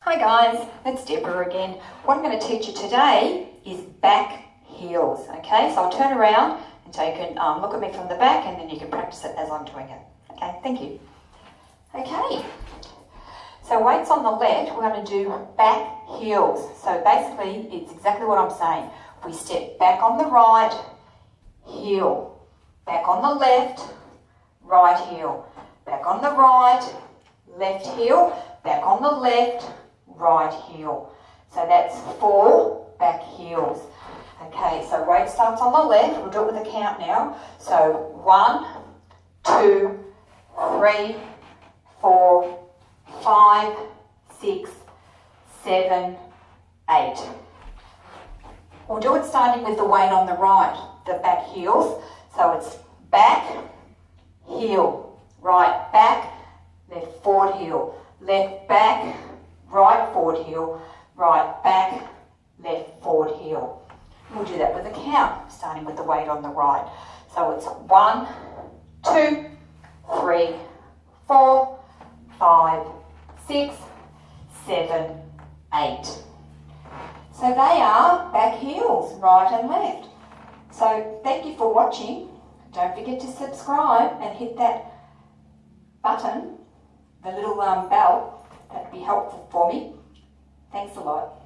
Hi guys, it's Deborah again. What I'm going to teach you today is back heels, okay? So I'll turn around and so you can look at me from the back and then you can practice it as I'm doing it. Okay, thank you. Okay, so weights on the left, we're going to do back heels. So basically, it's exactly what I'm saying. We step back on the right, heel. Back on the left, right heel. Back on the right, left heel. Back on the left, right heel. So that's 4 back heels. Okay, so weight starts on the left. We'll do it with a count now. So 1, 2, 3, 4, 5, 6, 7, 8. We'll do it starting with the weight on the right, the back heels. So it's back, heel, right back, left forward heel, left back, right forward heel, right back, left forward heel. We'll do that with a count, starting with the weight on the right. So it's 1, 2, 3, 4, 5, 6, 7, 8. So they are back heels, right and left. So thank you for watching. Don't forget to subscribe and hit that button, the little bell. That'd be helpful for me. Thanks a lot.